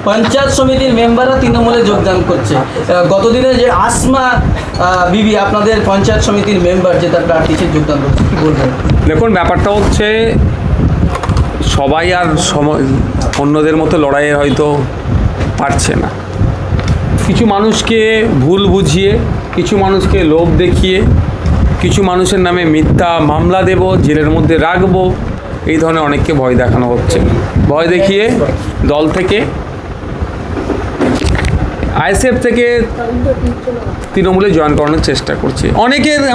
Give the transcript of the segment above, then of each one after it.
পঞ্চায়েত সমিতির মেম্বাররা তৃণমূলে যোগদান করছে। গতদিনে যে আসমা বিবি আপনাদের পঞ্চায়েত সমিতির মেম্বার যেটা প্রার্থী সে যোগদান করছে, কী বলবেন? দেখুন, ব্যাপারটা হচ্ছে সবাই আর অন্যদের মতো লড়াইয়ে হয়তো পারছে না। কিছু মানুষকে ভুল বুঝিয়ে, কিছু মানুষকে লোভ দেখিয়ে, কিছু মানুষের নামে মিথ্যা মামলা দেব, জেলের মধ্যে রাখবো, এই ধরনের অনেককে ভয় দেখানো হচ্ছে। ভয় দেখিয়ে দল থেকে, আইএসএফ থেকে তৃণমূলে জয়েন করানোর চেষ্টা করছে।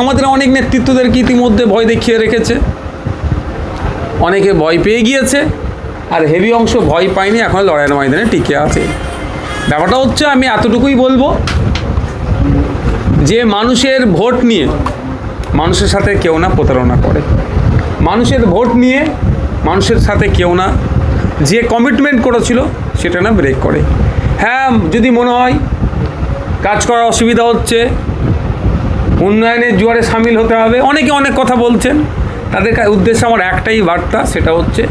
আমাদের অনেক নেতৃত্বদেরকে ইতিমধ্যে ভয় দেখিয়ে রেখেছে, অনেকে ভয় পেয়ে গিয়েছে, আর হেভি অংশ ভয় পায়নি, এখন লড়াইয়ের ময়দানে টিকে আছে। ব্যাপারটা হচ্ছে, আমি এতটুকুই বলবো যে মানুষের ভোট নিয়ে মানুষের সাথে কেউ না প্রতারণা করে, মানুষের ভোট নিয়ে মানুষের সাথে কেউ না যে কমিটমেন্ট করেছিল সেটা না ব্রেক করে। হ্যাঁ, যদি মনে হয় কাজ করার অসুবিধা হচ্ছে, উন্নয়নের জোয়ারে সামিল হতে হবে, অনেকে অনেক কথা বলছেন, তাদের উদ্দেশ্যে আমার একটাই বার্তা, সেটা হচ্ছে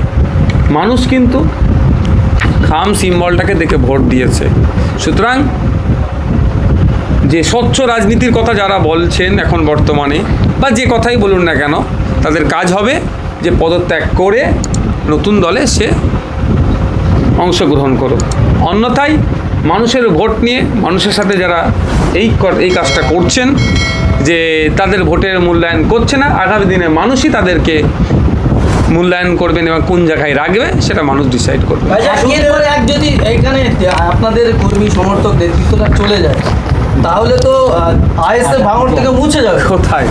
মানুষ কিন্তু খাম সিম্বলটাকে দেখে ভোট দিয়েছে। সুতরাং যে স্বচ্ছ রাজনীতির কথা যারা বলছেন এখন বর্তমানে, বা যে কথাই বলুন না কেন, তাদের কাজ হবে যে পদত্যাগ করে নতুন দলে সে অংশগ্রহণ করুক। অন্যথায় মানুষের ভোট নিয়ে মানুষের সাথে যারা এই কাজটা করছেন, যে তাদের ভোটের মূল্যায়ন করছে না, আগামী দিনে মানুষই তাদেরকে মূল্যায়ন করবেন এবং কোন জায়গায় রাখবে সেটা মানুষ ডিসাইড করবে। যদি এখানে আপনাদের কর্মী সমর্থক নেতৃত্বটা চলে যায়, তাহলে তো আইএসএফ ভাঙড় থেকে মুছে যাবে। কোথায়?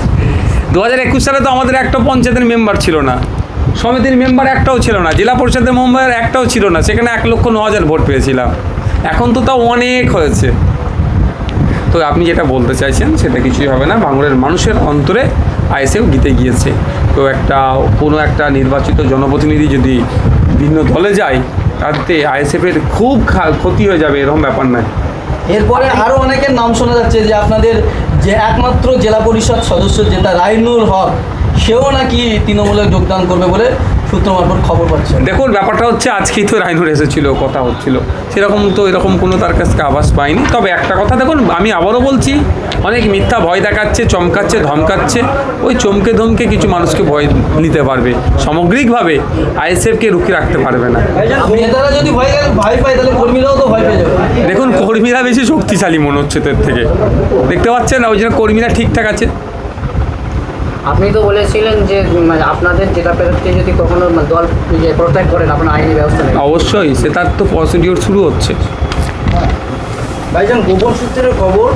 2021 সালে তো আমাদের একটা পঞ্চায়েতের মেম্বার ছিল না, সমিতির মেম্বার একটাও ছিল না, জেলা পরিষদের মেম্বার একটাও ছিল না, সেখানে 1,09,000 ভোট পেয়েছিলাম। এখন তো তাও অনেক হয়েছে। তো আপনি যেটা বলতে চাইছেন সেটা কিছুই হবে না। ভাঙড়ের মানুষের অন্তরে আইএসএফ জিতে গিয়েছে। তো কোনো একটা নির্বাচিত জনপ্রতিনিধি যদি ভিন্ন দলে যায়, তাতে আইএসএফের খুব ক্ষতি হয়ে যাবে, এরকম ব্যাপার নয়। এরপরে আরও অনেকের নাম শোনা যাচ্ছে যে আপনাদের যে একমাত্র জেলা পরিষদ সদস্য যেটা রাইনুল হক, সেও নাকি তৃণমূলে যোগদান করবে বলে সূত্র মারফত খবর পাচ্ছে। দেখুন, ব্যাপারটা হচ্ছে আজকেই তো রাইনুর এসেছিল, কথা হচ্ছিল, সেরকম তো এরকম কোনো তার কাছ থেকে আভাস পাইনি। তবে একটা কথা দেখুন, আমি আবারও বলছি, অনেক মিথ্যা ভয় দেখাচ্ছে, চমকাচ্ছে, ধমকাচ্ছে, ওই চমকে ধমকে কিছু মানুষকে ভয় নিতে পারবে, সামগ্রিকভাবে আইএসএফকে রুখে রাখতে পারবে না। নেতারা যদি ভয় পায় তাহলে কর্মীরাও তো ভয় পেয়ে যাবে। দেখুন, কর্মীরা বেশি শক্তিশালী মনে হচ্ছে এর থেকে, দেখতে পাচ্ছেন না, ওই জন্য কর্মীরা ঠিকঠাক আছে। আপনি তো বলেছিলেন যে আপনাদের যেটা প্রার্থী যদি কখনো দল প্রত্যাগ করেন, আপনার আইনি ব্যবস্থা নেই। অবশ্যই, সে তার তো প্রসিডিওর শুরু হচ্ছে। ভাইজান, গোপন সূত্রের খবর